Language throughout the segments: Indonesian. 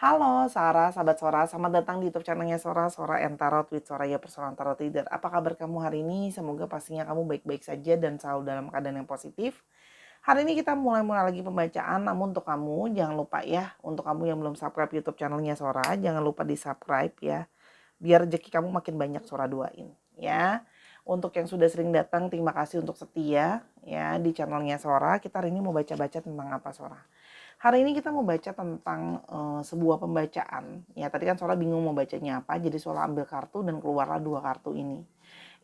Halo Sarah, sahabat Sora, selamat datang di YouTube channelnya Sora, Sora and Tarot with Soraya Personal Tarot Reader. Apa kabar kamu hari ini? Semoga pastinya kamu baik-baik saja dan selalu dalam keadaan yang positif. Hari ini kita mulai lagi pembacaan, namun untuk kamu jangan lupa ya, untuk kamu yang belum subscribe YouTube channelnya Sora, jangan lupa di subscribe ya, biar rezeki kamu makin banyak Sora doain ya. Untuk yang sudah sering datang, terima kasih untuk setia ya di channelnya Sora. Kita hari ini mau baca-baca tentang apa Sora? Hari ini kita mau baca tentang sebuah pembacaan. Ya, tadi kan Sora bingung mau bacanya apa, jadi Sora ambil kartu dan keluarlah 2 kartu ini.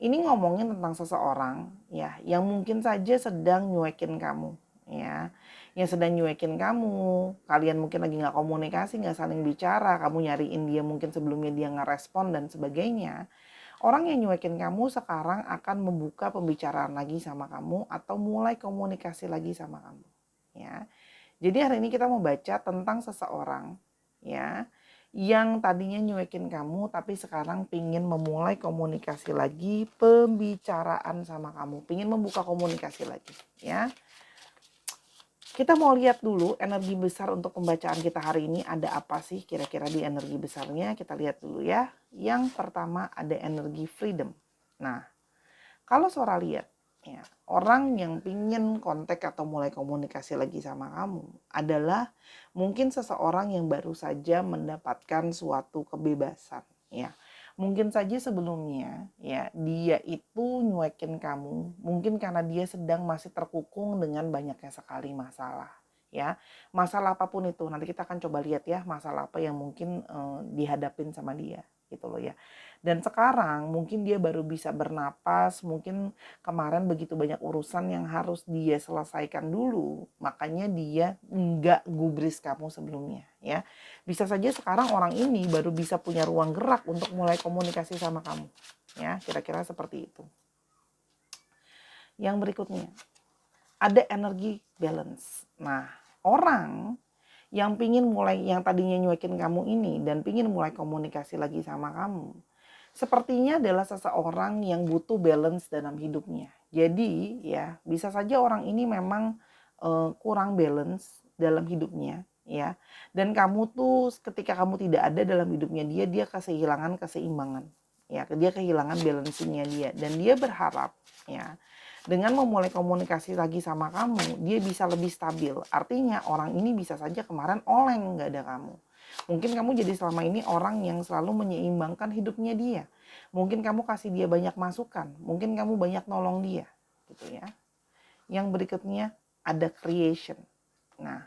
Ini ngomongin tentang seseorang ya yang mungkin saja sedang nyuekin kamu ya. Yang sedang nyuekin kamu, kalian mungkin lagi nggak komunikasi, nggak saling bicara, kamu nyariin dia mungkin sebelumnya dia nggak respon dan sebagainya. Orang yang nyuekin kamu sekarang akan membuka pembicaraan lagi sama kamu atau mulai komunikasi lagi sama kamu ya. Jadi hari ini kita mau baca tentang seseorang ya yang tadinya nyuekin kamu tapi sekarang pingin memulai komunikasi lagi, pembicaraan sama kamu, pingin membuka komunikasi lagi ya. Kita mau lihat dulu energi besar untuk pembacaan kita hari ini ada apa sih kira-kira di energi besarnya. Kita lihat dulu ya. Yang pertama ada energi freedom. Nah, kalau Sora lihat ya, orang yang pingin kontak atau mulai komunikasi lagi sama kamu adalah mungkin seseorang yang baru saja mendapatkan suatu kebebasan ya. Mungkin saja sebelumnya ya dia itu nyuekin kamu mungkin karena dia sedang masih terkukung dengan banyaknya sekali masalah ya. Masalah apapun itu nanti kita akan coba lihat ya masalah apa yang mungkin dihadapin sama dia gitu loh ya. Dan sekarang mungkin dia baru bisa bernapas, mungkin kemarin begitu banyak urusan yang harus dia selesaikan dulu, makanya dia nggak gubris kamu sebelumnya ya. Bisa saja sekarang orang ini baru bisa punya ruang gerak untuk mulai komunikasi sama kamu ya, kira-kira seperti itu. Yang berikutnya, ada energi balance. Nah, orang yang pingin mulai, yang tadinya nyuekin kamu ini dan pingin mulai komunikasi lagi sama kamu, sepertinya adalah seseorang yang butuh balance dalam hidupnya. Jadi ya bisa saja orang ini memang kurang balance dalam hidupnya ya. Dan kamu tuh ketika kamu tidak ada dalam hidupnya dia kehilangan keseimbangan. Ya, dia kehilangan balance-nya dia dan dia berharap ya dengan memulai komunikasi lagi sama kamu, dia bisa lebih stabil. Artinya orang ini bisa saja kemarin oleng nggak ada kamu. Mungkin kamu jadi selama ini orang yang selalu menyeimbangkan hidupnya dia. Mungkin kamu kasih dia banyak masukan, mungkin kamu banyak nolong dia, gitu ya. Yang berikutnya ada creation. Nah,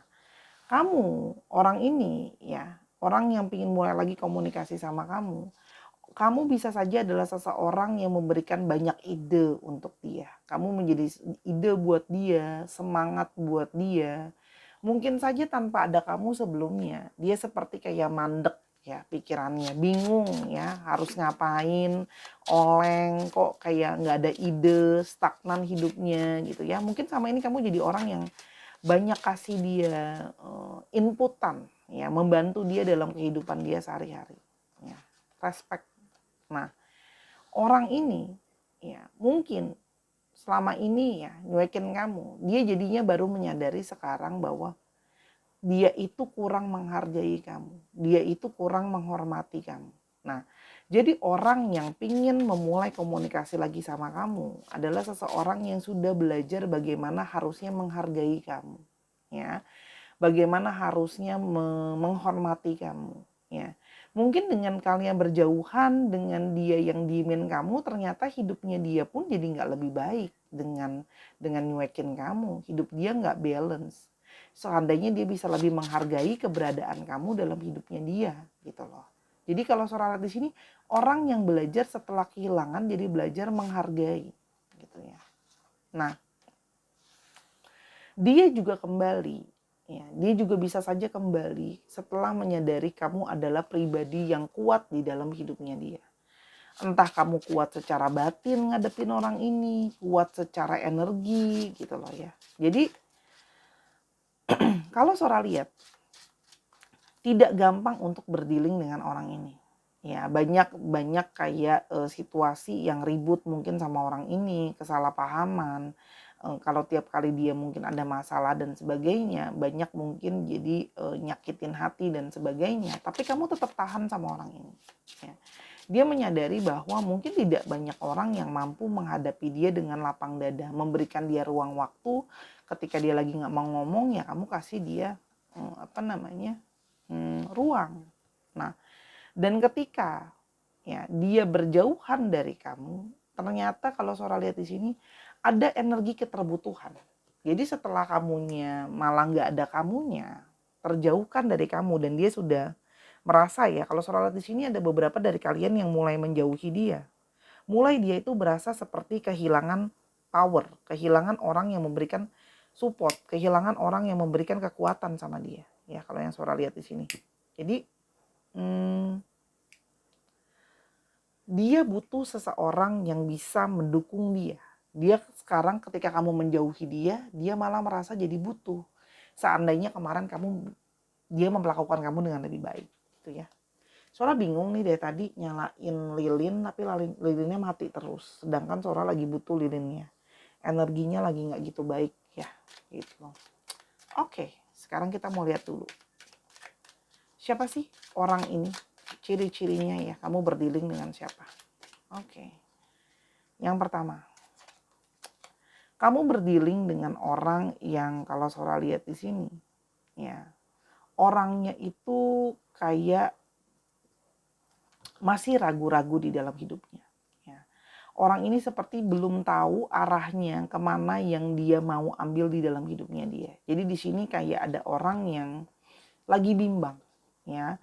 kamu orang ini ya, orang yang ingin mulai lagi komunikasi sama kamu bisa saja adalah seseorang yang memberikan banyak ide untuk dia. Kamu menjadi ide buat dia, semangat buat dia. Mungkin saja tanpa ada kamu sebelumnya, dia seperti kayak mandek ya pikirannya, bingung ya harus ngapain, oleng kok kayak nggak ada ide, stagnan hidupnya gitu ya. Mungkin sama ini kamu jadi orang yang banyak kasih dia inputan ya, membantu dia dalam kehidupan dia sehari-hari. Ya, respect. Nah, orang ini ya mungkin selama ini ya nyuekin kamu, dia jadinya baru menyadari sekarang bahwa dia itu kurang menghargai kamu, dia itu kurang menghormati kamu. Nah, jadi orang yang pingin memulai komunikasi lagi sama kamu adalah seseorang yang sudah belajar bagaimana harusnya menghargai kamu, ya, bagaimana harusnya menghormati kamu, ya. Mungkin dengan kalian berjauhan, dengan dia yang diemin kamu, ternyata hidupnya dia pun jadi nggak lebih baik dengan nyuekin kamu. Hidup dia nggak balance. Seandainya dia bisa lebih menghargai keberadaan kamu dalam hidupnya dia, gitu loh. Jadi kalau Sora lihat di sini, orang yang belajar setelah kehilangan jadi belajar menghargai, gitu ya. Nah, dia juga kembali, ya, dia juga bisa saja kembali setelah menyadari kamu adalah pribadi yang kuat di dalam hidupnya dia. Entah kamu kuat secara batin ngadepin orang ini, kuat secara energi gitu loh ya. Jadi kalau Sora lihat, tidak gampang untuk berdealing dengan orang ini. Ya, banyak kayak, situasi yang ribut mungkin sama orang ini, kesalahpahaman, kalau tiap kali dia mungkin ada masalah dan sebagainya, banyak mungkin jadi, nyakitin hati dan sebagainya, tapi kamu tetap tahan sama orang ini, ya. Dia menyadari bahwa mungkin tidak banyak orang yang mampu menghadapi dia dengan lapang dada, memberikan dia ruang waktu, ketika dia lagi nggak mau ngomong, ya kamu kasih dia, ruang. Nah, dan ketika ya dia berjauhan dari kamu, ternyata kalau Sora lihat di sini ada energi keterbutuhan. Jadi setelah kamunya malah nggak ada kamunya, terjauhkan dari kamu dan dia sudah merasa ya kalau Sora lihat di sini ada beberapa dari kalian yang mulai menjauhi dia. Mulai dia itu berasa seperti kehilangan power, kehilangan orang yang memberikan support, kehilangan orang yang memberikan kekuatan sama dia. Ya kalau yang Sora lihat di sini. Jadi dia butuh seseorang yang bisa mendukung dia. Dia sekarang ketika kamu menjauhi dia, dia malah merasa jadi butuh. Seandainya kemarin dia memperlakukan kamu dengan lebih baik, gitu ya. Sora bingung nih dari tadi nyalain lilin, tapi lilinnya mati terus. Sedangkan Sora lagi butuh lilinnya. Energinya lagi nggak gitu baik ya, gitu. Oke, sekarang kita mau lihat dulu. Siapa sih orang ini? Ciri-cirinya ya, kamu berdealing dengan siapa? Oke. Yang pertama, kamu berdealing dengan orang yang kalau Sora lihat di sini, ya, orangnya itu kayak masih ragu-ragu di dalam hidupnya. Ya. Orang ini seperti belum tahu arahnya kemana yang dia mau ambil di dalam hidupnya dia. Jadi di sini kayak ada orang yang lagi bimbang, ya,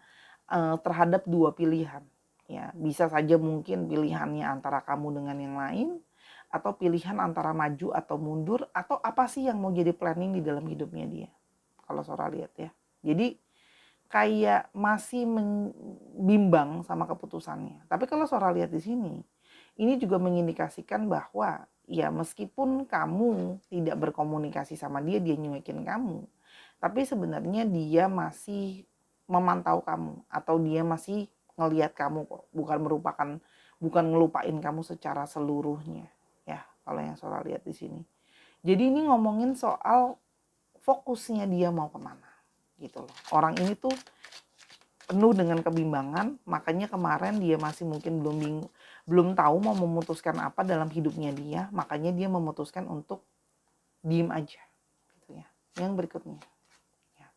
terhadap dua pilihan. Ya, bisa saja mungkin pilihannya antara kamu dengan yang lain, atau pilihan antara maju atau mundur, atau apa sih yang mau jadi planning di dalam hidupnya dia. Kalau Sora lihat ya. Jadi kayak masih bimbang sama keputusannya. Tapi kalau Sora lihat di sini, ini juga mengindikasikan bahwa ya meskipun kamu tidak berkomunikasi sama dia, dia nyuekin kamu. Tapi sebenarnya dia masih memantau kamu atau dia masih ngelihat kamu kok, bukan ngelupain kamu secara seluruhnya. Ya, kalau yang Sora lihat di sini. Jadi ini ngomongin soal fokusnya dia mau kemana gitu loh. Orang ini tuh penuh dengan kebimbangan, makanya kemarin dia masih mungkin belum tahu mau memutuskan apa dalam hidupnya dia, makanya dia memutuskan untuk diem aja gitu ya. Yang berikutnya. Ya.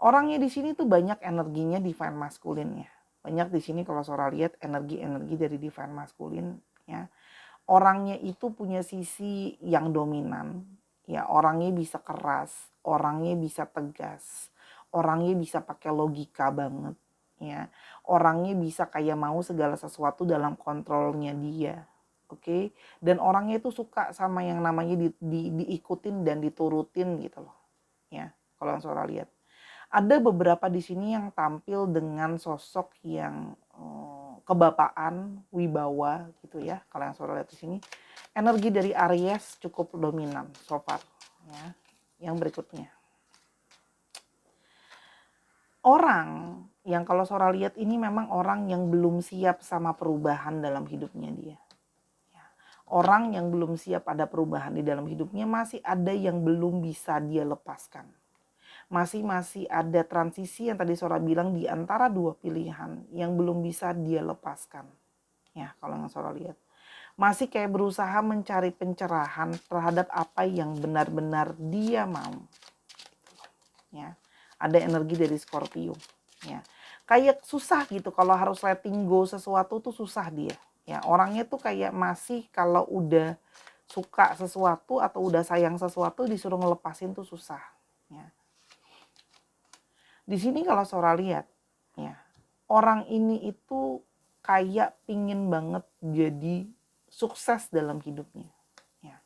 Orangnya di sini tuh banyak energinya divine masculine ya. Banyak di sini kalau Sora lihat energi-energi dari divine masculine ya. Orangnya itu punya sisi yang dominan, ya orangnya bisa keras, orangnya bisa tegas, orangnya bisa pakai logika banget, ya orangnya bisa kayak mau segala sesuatu dalam kontrolnya dia, oke? Dan orangnya itu suka sama yang namanya diikutin dan diturutin gitu loh, ya kalau yang Sora lihat. Ada beberapa di sini yang tampil dengan sosok yang kebapaan, wibawa gitu ya. Kalau yang Sora lihat di sini, energi dari Aries cukup dominan so far ya. Yang berikutnya. Orang yang kalau Sora lihat ini memang orang yang belum siap sama perubahan dalam hidupnya dia. Ya. Orang yang belum siap ada perubahan di dalam hidupnya, masih ada yang belum bisa dia lepaskan. Masih ada transisi yang tadi Sora bilang di antara dua pilihan yang belum bisa dia lepaskan. Ya, kalau yang Sora lihat. Masih kayak berusaha mencari pencerahan terhadap apa yang benar-benar dia mau. Ya, ada energi dari Scorpio. Ya, kayak susah gitu kalau harus letting go sesuatu tuh susah dia. Ya, orangnya tuh kayak masih kalau udah suka sesuatu atau udah sayang sesuatu disuruh ngelepasin tuh susah. Ya. Di sini kalau Sora lihat, ya, orang ini itu kayak pingin banget jadi sukses dalam hidupnya. Ya.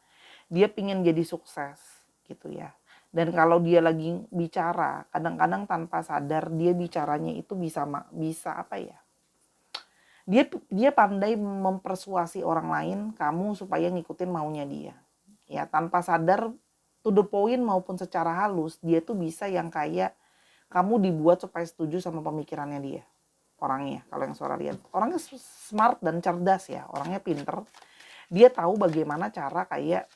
Dia pingin jadi sukses gitu ya. Dan kalau dia lagi bicara, kadang-kadang tanpa sadar dia bicaranya itu bisa apa ya? Dia pandai mempersuasi orang lain kamu supaya ngikutin maunya dia. Ya, tanpa sadar to the point maupun secara halus dia tuh bisa yang kayak kamu dibuat supaya setuju sama pemikirannya dia. orangnya. Kalau yang Saudara lihat, orangnya smart dan cerdas ya, orangnya pinter. Dia tahu bagaimana cara kayak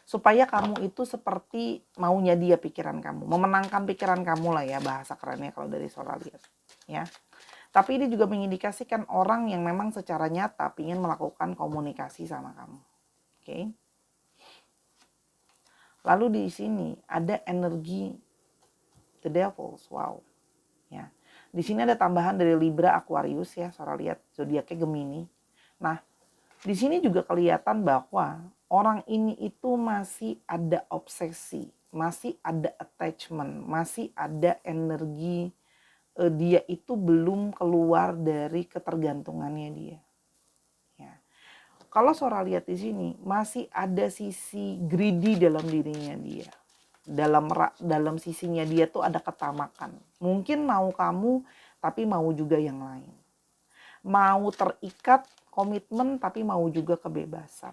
supaya kamu itu seperti maunya dia pikiran kamu, memenangkan pikiran kamu lah ya, bahasa kerennya kalau dari Saudara lihat ya. Tapi ini juga mengindikasikan orang yang memang secara nyata ingin melakukan komunikasi sama kamu. Oke. Lalu di sini ada energi the devils. Wow. Ya. Di sini ada tambahan dari Libra, Aquarius ya, Saudara lihat zodiaknya Gemini. Nah, di sini juga kelihatan bahwa orang ini itu masih ada obsesi, masih ada attachment, masih ada energi dia itu belum keluar dari ketergantungannya dia. Ya. Kalau Saudara lihat di sini masih ada sisi greedy dalam dirinya dia. Dalam sisinya dia tuh ada ketamakan. Mungkin mau kamu tapi mau juga yang lain. Mau terikat komitmen tapi mau juga kebebasan.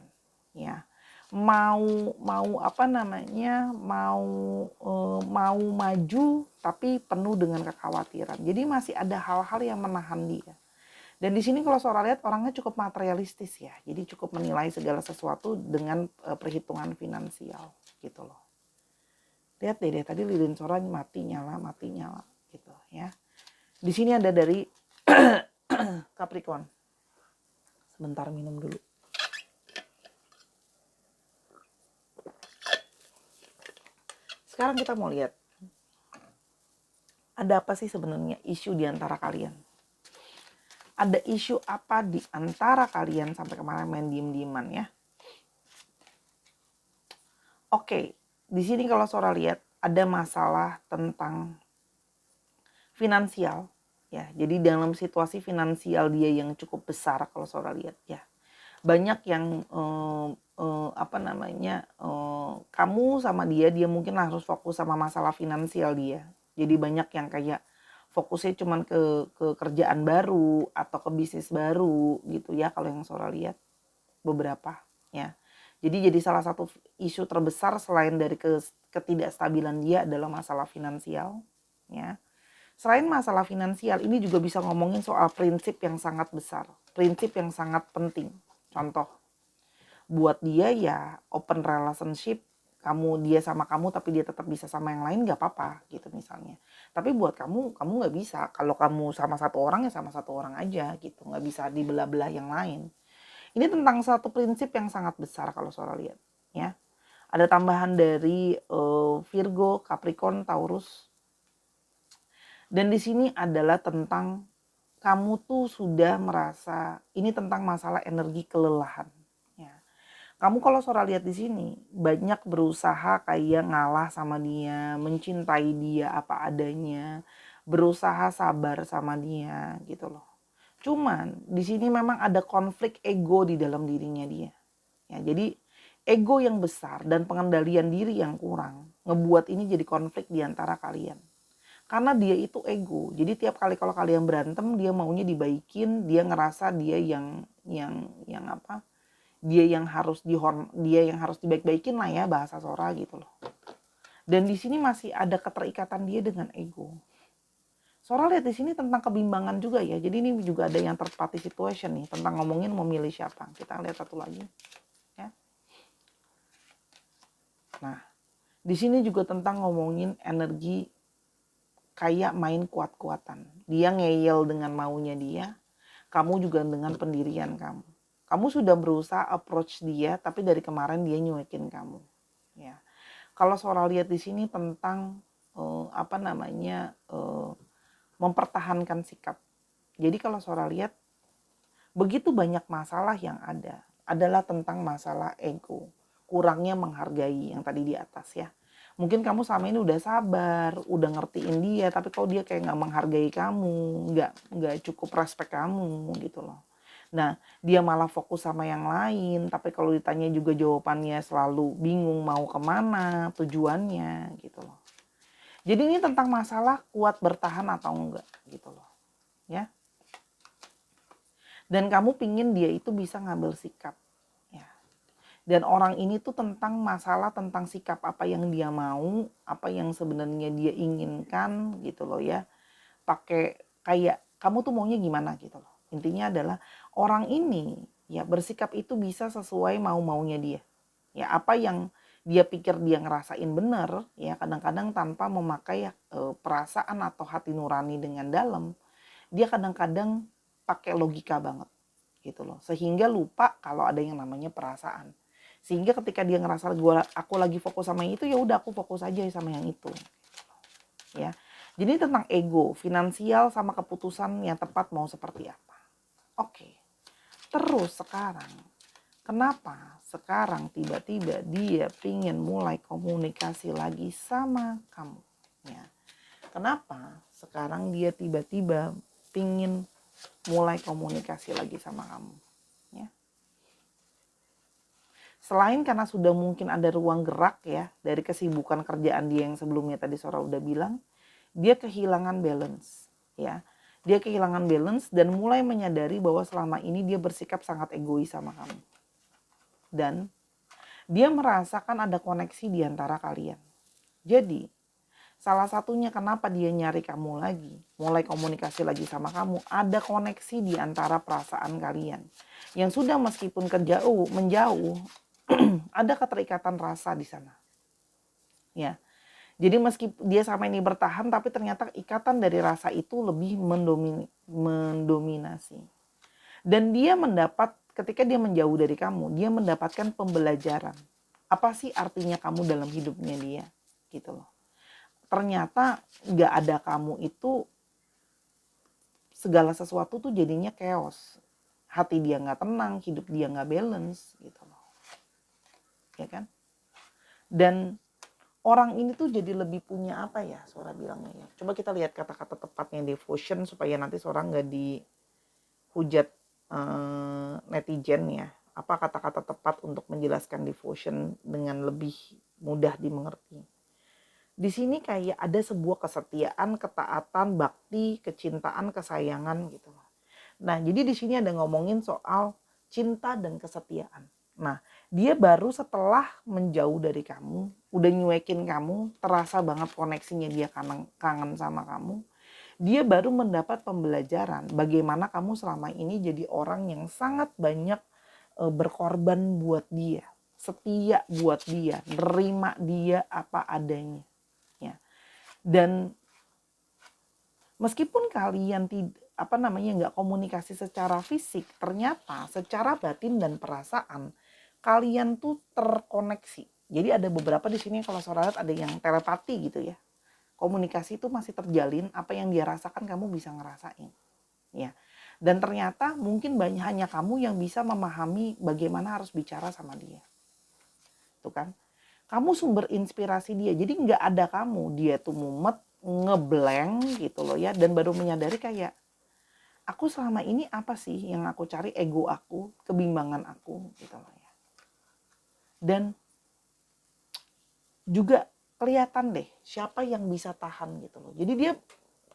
Ya. Mau apa namanya, mau maju tapi penuh dengan kekhawatiran. Jadi masih ada hal-hal yang menahan dia. Dan di sini kalau Saudara lihat orangnya cukup materialistis ya. Jadi cukup menilai segala sesuatu dengan perhitungan finansial gitu loh. Lihat deh tadi lilin Saudara mati nyala gitu ya. Di sini ada dari Capricorn. Sebentar minum dulu. Sekarang kita mau lihat ada apa sih sebenarnya isu di antara kalian. Ada isu apa di antara kalian sampai kemarin main diem-dieman ya. Oke, di sini kalau Saudara lihat ada masalah tentang finansial ya. Jadi dalam situasi finansial dia yang cukup besar kalau Saudara lihat ya. Banyak yang kamu sama dia mungkin harus fokus sama masalah finansial dia. Jadi banyak yang kayak fokusnya cuman ke kerjaan baru atau ke bisnis baru gitu ya kalau yang Saudara lihat beberapa ya. Jadi salah satu isu terbesar selain dari ketidakstabilan dia adalah masalah finansial ya. Selain masalah finansial ini juga bisa ngomongin soal prinsip yang sangat besar, prinsip yang sangat penting. Contoh, buat dia ya open relationship, dia sama kamu tapi dia tetap bisa sama yang lain gak apa-apa gitu misalnya. Tapi buat kamu gak bisa, kalau kamu sama satu orang ya sama satu orang aja gitu, gak bisa dibelah-belah yang lain. Ini tentang satu prinsip yang sangat besar kalau Saudara lihat ya. Ada tambahan dari Virgo, Capricorn, Taurus. Dan di sini adalah tentang kamu tuh sudah merasa ini tentang masalah energi kelelahan. Ya. Kamu kalau Saudara lihat di sini banyak berusaha kayak ngalah sama dia, mencintai dia apa adanya, berusaha sabar sama dia gitu loh. Cuman di sini memang ada konflik ego di dalam dirinya dia. Ya, jadi ego yang besar dan pengendalian diri yang kurang ngebuat ini jadi konflik di antara kalian. Karena dia itu ego. Jadi tiap kali kalau kalian berantem dia maunya dibaikin, dia ngerasa dia yang apa? Dia yang harus dibaik-baikin lah ya bahasa Sora gitu loh. Dan di sini masih ada keterikatan dia dengan ego. Sora lihat di sini tentang kebimbangan juga ya. Jadi ini juga ada yang third party situation nih tentang ngomongin memilih siapa. Kita lihat satu lagi ya. Nah, di sini juga tentang ngomongin energi kayak main kuat-kuatan. Dia ngeyel dengan maunya dia, kamu juga dengan pendirian kamu. Kamu sudah berusaha approach dia, tapi dari kemarin dia nyuekin kamu. Ya, kalau Saudara lihat di sini tentang mempertahankan sikap. Jadi kalau Saudara lihat begitu banyak masalah yang ada adalah tentang masalah ego, kurangnya menghargai yang tadi di atas ya. Mungkin kamu sama ini udah sabar, udah ngertiin dia, tapi kok dia kayak nggak menghargai kamu, nggak cukup respect kamu gitu loh. Nah, dia malah fokus sama yang lain, tapi kalau ditanya juga jawabannya selalu bingung mau kemana tujuannya gitu loh. Jadi ini tentang masalah kuat bertahan atau enggak gitu loh, ya. Dan kamu pingin dia itu bisa ngambil sikap. Dan orang ini tuh tentang masalah tentang sikap apa yang dia mau, apa yang sebenarnya dia inginkan gitu loh ya. pakai kayak kamu tuh maunya gimana gitu loh. Intinya adalah orang ini ya bersikap itu bisa sesuai mau-maunya dia. Ya apa yang dia pikir dia ngerasain bener ya kadang-kadang tanpa memakai perasaan atau hati nurani dengan dalam. Dia kadang-kadang pakai logika banget gitu loh. Sehingga lupa kalau ada yang namanya perasaan. Sehingga ketika dia ngerasa aku lagi fokus sama yang itu ya udah aku fokus aja sama yang itu. Ya. Jadi tentang ego, finansial sama keputusan yang tepat mau seperti apa. Oke. Terus sekarang, kenapa sekarang tiba-tiba dia pingin mulai komunikasi lagi sama kamu? Ya. Kenapa sekarang dia tiba-tiba pingin mulai komunikasi lagi sama kamu? Ya. Selain karena sudah mungkin ada ruang gerak ya dari kesibukan kerjaan dia yang sebelumnya tadi Sora udah bilang, dia kehilangan balance ya. Dia kehilangan balance dan mulai menyadari bahwa selama ini dia bersikap sangat egois sama kamu. Dan dia merasakan ada koneksi di antara kalian. Jadi, salah satunya kenapa dia nyari kamu lagi, mulai komunikasi lagi sama kamu, ada koneksi di antara perasaan kalian. Yang sudah meskipun menjauh, ada keterikatan rasa di sana. Ya. Jadi meski dia sama ini bertahan tapi ternyata ikatan dari rasa itu lebih mendominasi. Dan dia ketika dia menjauh dari kamu, dia mendapatkan pembelajaran. Apa sih artinya kamu dalam hidupnya dia? Gitu loh. Ternyata gak ada kamu itu segala sesuatu tuh jadinya chaos. Hati dia gak tenang, hidup dia gak balance gitu loh. Ya kan? Dan orang ini tuh jadi lebih punya apa ya Sora bilangnya ya. Coba kita lihat kata-kata tepatnya devotion supaya nanti Sora nggak dihujat netizen ya. Apa kata-kata tepat untuk menjelaskan devotion dengan lebih mudah dimengerti. Di sini kayak ada sebuah kesetiaan, ketaatan, bakti, kecintaan, kesayangan gitu. Nah jadi di sini ada ngomongin soal cinta dan kesetiaan. Nah, dia baru setelah menjauh dari kamu, udah nyuekin kamu, terasa banget koneksinya dia kangen sama kamu. Dia baru mendapat pembelajaran bagaimana kamu selama ini jadi orang yang sangat banyak berkorban buat dia, setia buat dia, nerima dia apa adanya. Ya. Dan meskipun kalian nggak komunikasi secara fisik, ternyata secara batin dan perasaan kalian tuh terkoneksi. Jadi ada beberapa di sini kalau Sora lihat ada yang telepati gitu ya. Komunikasi itu masih terjalin, apa yang dia rasakan kamu bisa ngerasain. Ya. Dan ternyata mungkin hanya kamu yang bisa memahami bagaimana harus bicara sama dia. Tuh kan. Kamu sumber inspirasi dia. Jadi nggak ada kamu, dia tuh mumet, ngeblank gitu loh ya. Dan baru menyadari kayak, aku selama ini apa sih yang aku cari, ego aku, kebimbangan aku gitu loh ya. Dan juga kelihatan deh siapa yang bisa tahan gitu loh. Jadi dia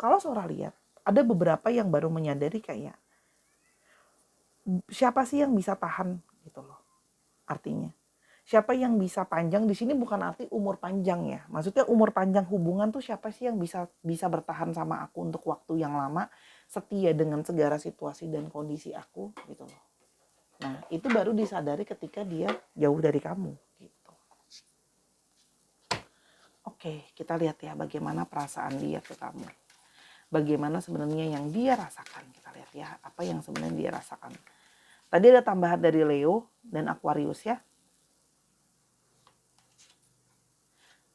kalau Sora lihat ada beberapa yang baru menyadari kayak siapa sih yang bisa tahan gitu loh. Artinya siapa yang bisa panjang di sini bukan arti umur panjang ya. Maksudnya umur panjang hubungan tuh siapa sih yang bisa bertahan sama aku untuk waktu yang lama, setia dengan segala situasi dan kondisi aku gitu loh. Nah, itu baru disadari ketika dia jauh dari kamu gitu. Oke, kita lihat ya bagaimana perasaan dia ke kamu. Bagaimana sebenarnya yang dia rasakan. Kita lihat ya apa yang sebenarnya dia rasakan. Tadi ada tambahan dari Leo dan Aquarius ya.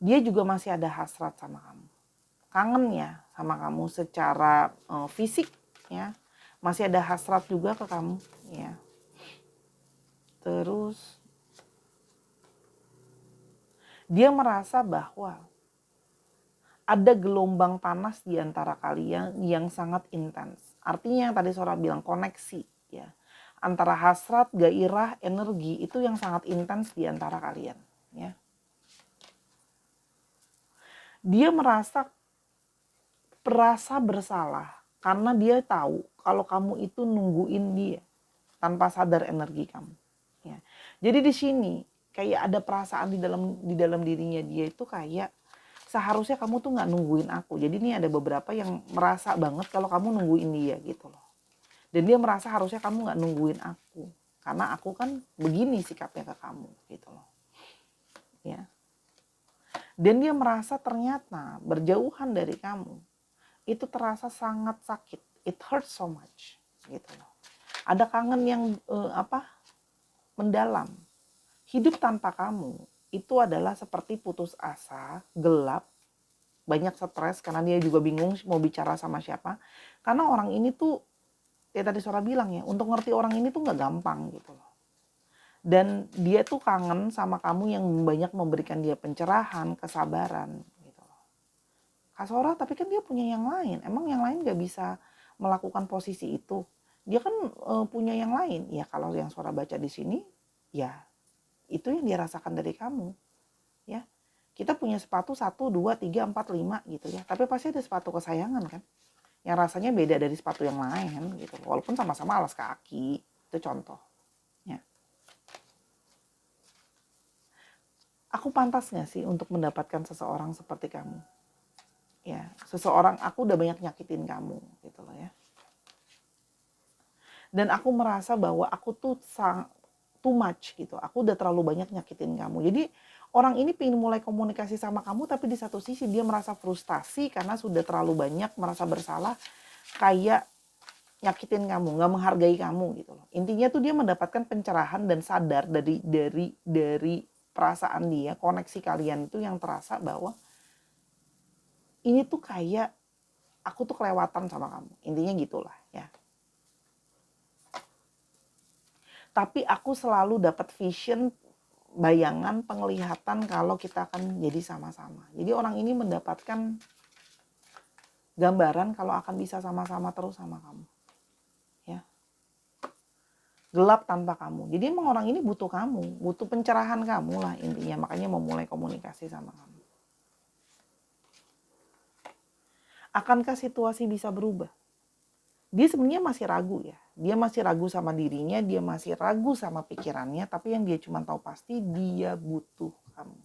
Dia juga masih ada hasrat sama kamu. Kangen ya sama kamu secara fisik ya. Masih ada hasrat juga ke kamu ya. Terus dia merasa bahwa ada gelombang panas di antara kalian yang sangat intens. Artinya yang tadi Sora bilang koneksi ya. Antara hasrat, gairah, energi itu yang sangat intens di antara kalian ya. Dia merasa bersalah karena dia tahu kalau kamu itu nungguin dia tanpa sadar energi kamu. Ya. Jadi di sini kayak ada perasaan di dalam dirinya dia itu kayak seharusnya kamu tuh nggak nungguin aku. Jadi ini ada beberapa yang merasa banget kalau kamu nungguin dia gitu loh. Dan dia merasa harusnya kamu nggak nungguin aku. Karena aku kan begini sikapnya ke kamu gitu loh. Ya. Dan dia merasa ternyata berjauhan dari kamu itu terasa sangat sakit. It hurts so much gitu loh. Ada kangen yang mendalam. Hidup tanpa kamu itu adalah seperti putus asa, gelap, banyak stres karena dia juga bingung mau bicara sama siapa. Karena orang ini tuh, ya tadi Sora bilang ya, untuk ngerti orang ini tuh nggak gampang gitu loh. Dan dia tuh kangen sama kamu yang banyak memberikan dia pencerahan, kesabaran gitu loh. Kak Sora, tapi kan dia punya yang lain. Emang yang lain nggak bisa melakukan posisi itu? Dia kan punya yang lain. Ya kalau yang Sora baca di sini, ya itu yang dia rasakan dari kamu. Ya, kita punya sepatu 1, 2, 3, 4, 5 gitu ya. Tapi pasti ada sepatu kesayangan kan. Yang rasanya beda dari sepatu yang lain gitu. Walaupun sama-sama alas kaki. Itu contoh. Ya. Aku pantas gak sih untuk mendapatkan seseorang seperti kamu? Ya, seseorang, aku udah banyak nyakitin kamu gitu loh ya. Dan aku merasa bahwa aku tuh too much gitu. Aku udah terlalu banyak nyakitin kamu. Jadi orang ini pengen mulai komunikasi sama kamu, tapi di satu sisi dia merasa frustasi karena sudah terlalu banyak merasa bersalah, kayak nyakitin kamu, nggak menghargai kamu gitu loh. Intinya tuh dia mendapatkan pencerahan dan sadar dari perasaan dia, koneksi kalian itu yang terasa bahwa ini tuh kayak aku tuh kelewatan sama kamu. Intinya gitulah ya. Tapi aku selalu dapat vision, bayangan, penglihatan kalau kita akan jadi sama-sama. Jadi orang ini mendapatkan gambaran kalau akan bisa sama-sama terus sama kamu. Ya. Gelap tanpa kamu. Jadi emang orang ini butuh kamu, butuh pencerahan kamu lah intinya. Makanya memulai komunikasi sama kamu. Akankah situasi bisa berubah? Dia sebenarnya masih ragu ya. Dia masih ragu sama dirinya, dia masih ragu sama pikirannya, tapi yang dia cuma tahu pasti dia butuh kamu.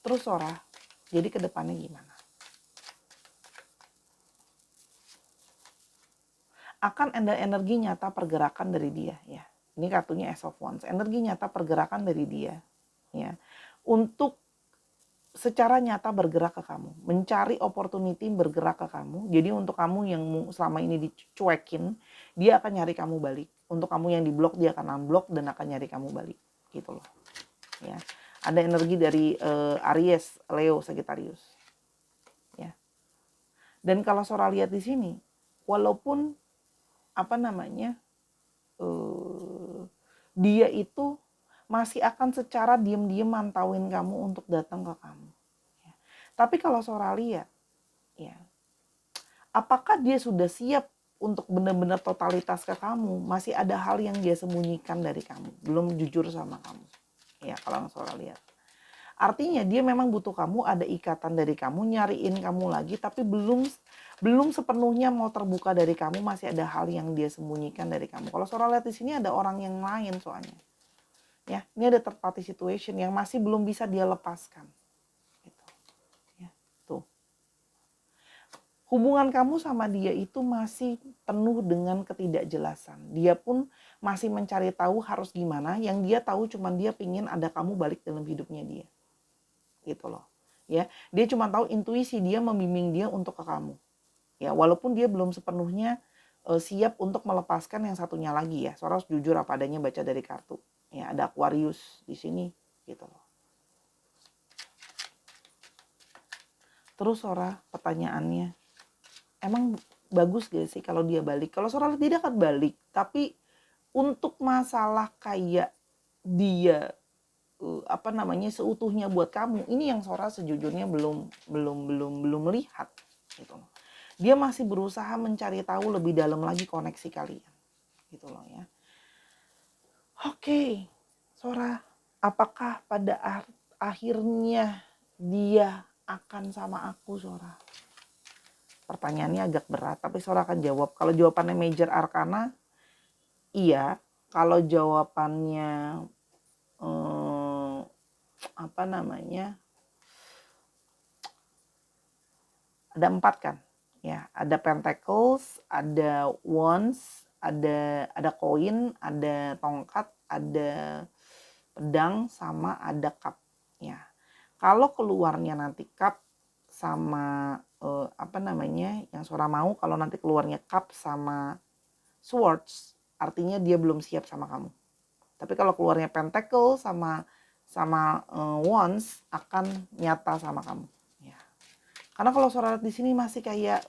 Terus Sora, jadi ke depannya gimana? Akan ada energi nyata pergerakan dari dia ya. Ini kartunya Ace of Wands. Energi nyata pergerakan dari dia ya. Untuk secara nyata bergerak ke kamu, mencari opportunity bergerak ke kamu. Jadi untuk kamu yang selama ini dicuekin, dia akan nyari kamu balik. Untuk kamu yang diblok, dia akan unblock dan akan nyari kamu balik, gitu loh. Ya, ada energi dari Aries, Leo, Sagittarius. Ya. Dan kalau Sora lihat di sini, walaupun dia itu masih akan secara diam-diam mantauin kamu untuk datang ke kamu. Ya. Tapi kalau Sora lihat, ya, apakah dia sudah siap untuk benar-benar totalitas ke kamu? Masih ada hal yang dia sembunyikan dari kamu, belum jujur sama kamu. Ya, kalau Sora lihat. Artinya dia memang butuh kamu, ada ikatan dari kamu, nyariin kamu lagi, tapi belum sepenuhnya mau terbuka dari kamu, masih ada hal yang dia sembunyikan dari kamu. Kalau Sora lihat di sini ada orang yang lain soalnya. Ya, ini ada third party situation yang masih belum bisa dia lepaskan. Gitu. Ya, tuh. Hubungan kamu sama dia itu masih penuh dengan ketidakjelasan. Dia pun masih mencari tahu harus gimana. Yang dia tahu cuma dia pingin ada kamu balik dalam hidupnya dia. Gitu loh. Ya, dia cuma tahu intuisi dia membimbing dia untuk ke kamu. Ya, walaupun dia belum sepenuhnya siap untuk melepaskan yang satunya lagi ya. Sora harus jujur apa adanya baca dari kartu. Ya, ada Aquarius di sini gitu loh. Terus Sora, pertanyaannya, emang bagus gak sih kalau dia balik? Kalau Sora tidak akan balik, tapi untuk masalah kayak dia seutuhnya buat kamu, ini yang Sora sejujurnya belum lihat gitu loh. Dia masih berusaha mencari tahu lebih dalam lagi koneksi kalian gitu loh ya. Oke, Sora, apakah pada akhirnya dia akan sama aku, Sora? Pertanyaannya agak berat, tapi Sora akan jawab. Kalau jawabannya Major Arcana, iya. Kalau jawabannya Ada 4 kan? Ya, ada pentacles, ada wands, ada koin, ada tongkat, ada pedang, sama ada cup. Ya. Kalau keluarnya nanti cup sama apa namanya yang Sora mau, kalau nanti keluarnya cup sama swords, artinya dia belum siap sama kamu. Tapi kalau keluarnya pentacle sama wands, akan nyata sama kamu. Ya. Karena kalau Sora lihat di sini masih kayak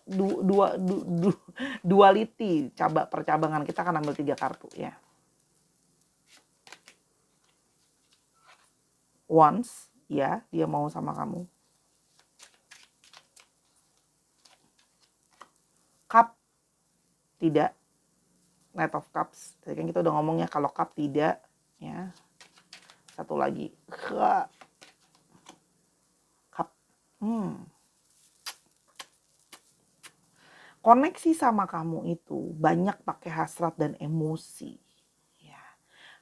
duality, percabangan. Kita akan ambil 3 kartu ya. Wands, ya, dia mau sama kamu. Cup, tidak. Knight of Cups. Tadi kan kita udah ngomongnya kalau cup tidak, ya. Satu lagi. Cup. Koneksi sama kamu itu banyak pakai hasrat dan emosi. Ya.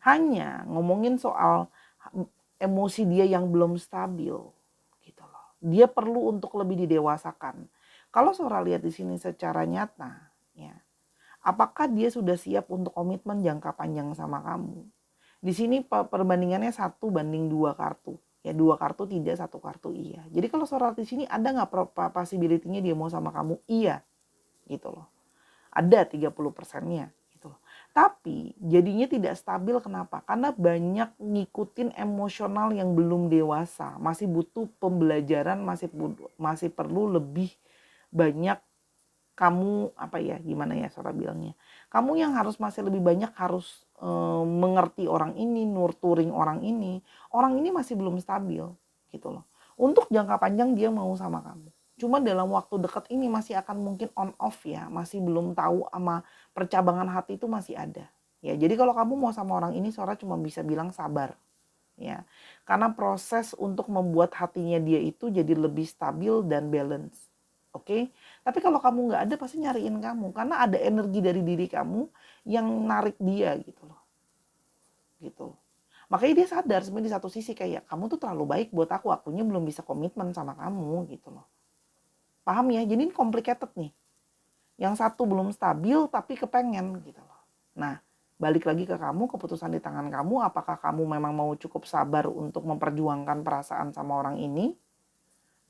Hanya ngomongin soal emosi dia yang belum stabil, gitu loh. Dia perlu untuk lebih didewasakan. Kalau Sora lihat di sini secara nyata, ya, apakah dia sudah siap untuk komitmen jangka panjang sama kamu? Di sini perbandingannya 1:2 kartu. Ya 2 kartu tidak, 1 kartu iya. Jadi kalau Sora di sini ada nggak possibility-nya dia mau sama kamu? Iya, gitu loh. Ada 30%-nya gitu loh. Tapi jadinya tidak stabil, kenapa? Karena banyak ngikutin emosional yang belum dewasa, masih butuh pembelajaran, masih perlu lebih banyak. Kamu apa ya, gimana ya Sora bilangnya, kamu yang harus masih lebih banyak harus mengerti orang ini, nurturing orang ini masih belum stabil gitu loh. Untuk jangka panjang dia mau sama kamu, cuma dalam waktu dekat ini masih akan mungkin on off ya, masih belum tahu, sama percabangan hati itu masih ada ya. Jadi kalau kamu mau sama orang ini, Sora cuma bisa bilang sabar ya, karena proses untuk membuat hatinya dia itu jadi lebih stabil dan balance. Oke, tapi kalau kamu nggak ada, pasti nyariin kamu karena ada energi dari diri kamu yang narik dia gitu loh, gitu. Makanya dia sadar sebenarnya di satu sisi kayak kamu tuh terlalu baik buat akunya belum bisa komitmen sama kamu gitu loh. Paham ya? Jadi ini complicated nih. Yang satu belum stabil tapi kepengen gitu loh. Nah, balik lagi ke kamu, keputusan di tangan kamu. Apakah kamu memang mau cukup sabar untuk memperjuangkan perasaan sama orang ini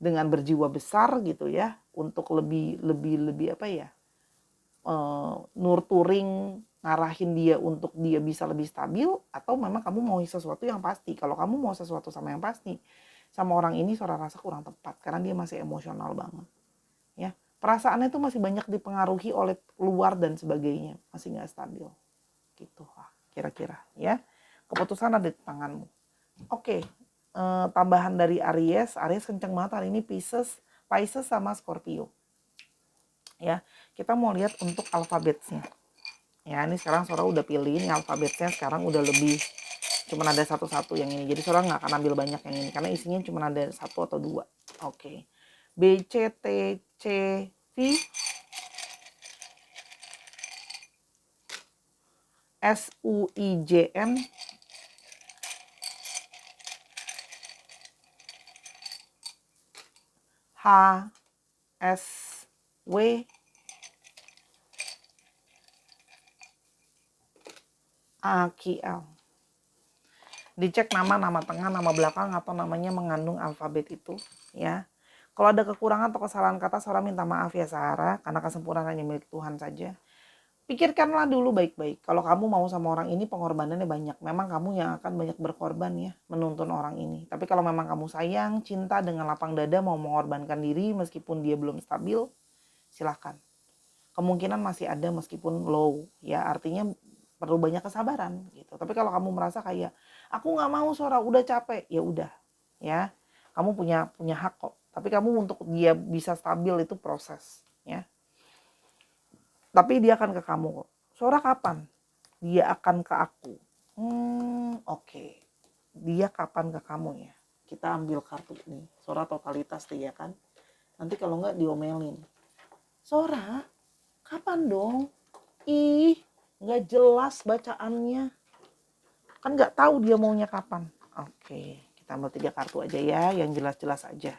dengan berjiwa besar gitu ya, untuk lebih apa ya, nurturing, ngarahin dia untuk dia bisa lebih stabil, atau memang kamu mau sesuatu yang pasti. Kalau kamu mau sesuatu sama yang pasti, sama orang ini Sora rasa kurang tepat karena dia masih emosional banget ya. Perasaannya tuh masih banyak dipengaruhi oleh luar dan sebagainya, masih nggak stabil gitu lah kira-kira ya. Keputusan ada di tanganmu. Oke, tambahan dari Aries kenceng banget hari ini, Pisces sama Scorpio. Ya, kita mau lihat untuk alfabetnya. Ya, ini sekarang Sora udah pilih ini alfabetnya, sekarang udah lebih, cuman ada satu yang ini. Jadi Sora nggak akan ambil banyak yang ini karena isinya cuma ada 1 atau 2. Oke. B, C, T, C, V, S, U, I, J, N, H, S, W, A, Q, L. Dicek nama tengah, nama belakang, atau namanya mengandung alfabet itu ya. Kalau ada kekurangan atau kesalahan kata, Sora minta maaf ya Sahara, karena kesempurnaan hanya milik Tuhan saja. Pikirkanlah dulu baik-baik. Kalau kamu mau sama orang ini, pengorbanannya banyak. Memang kamu yang akan banyak berkorban ya, menuntun orang ini. Tapi kalau memang kamu sayang, cinta dengan lapang dada, mau mengorbankan diri meskipun dia belum stabil, silahkan. Kemungkinan masih ada meskipun low ya, artinya perlu banyak kesabaran gitu. Tapi kalau kamu merasa kayak aku nggak mau Sora, udah capek, ya udah ya, kamu punya hak kok. Tapi kamu untuk dia bisa stabil itu proses ya. Tapi dia akan ke kamu kok. Sora kapan? Dia akan ke aku. Oke. Dia kapan ke kamu ya? Kita ambil kartu ini. Sora totalitas dia kan. Nanti kalau nggak diomelin. Sora, kapan dong? Ih, nggak jelas bacaannya. Kan nggak tahu dia maunya kapan. Oke, kita ambil 3 kartu aja ya, yang jelas-jelas aja.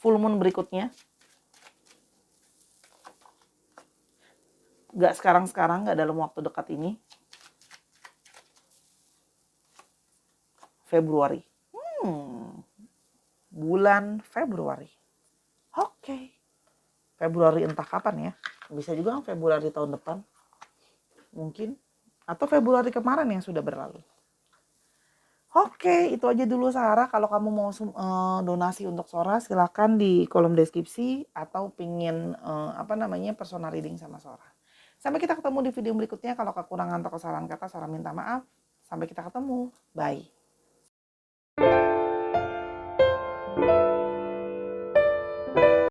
full moon berikutnya. Gak sekarang-sekarang, gak dalam waktu dekat ini. Februari. Bulan Februari. Oke. Februari entah kapan ya. Bisa juga Februari tahun depan. Mungkin. Atau Februari kemarin yang sudah berlalu. Oke, itu aja dulu Sarah. Kalau kamu mau donasi untuk Sora, silakan di kolom deskripsi atau pingin personal reading sama Sora. Sampai kita ketemu di video berikutnya. Kalau kekurangan atau kesalahan kata, Sora minta maaf. Sampai kita ketemu. Bye.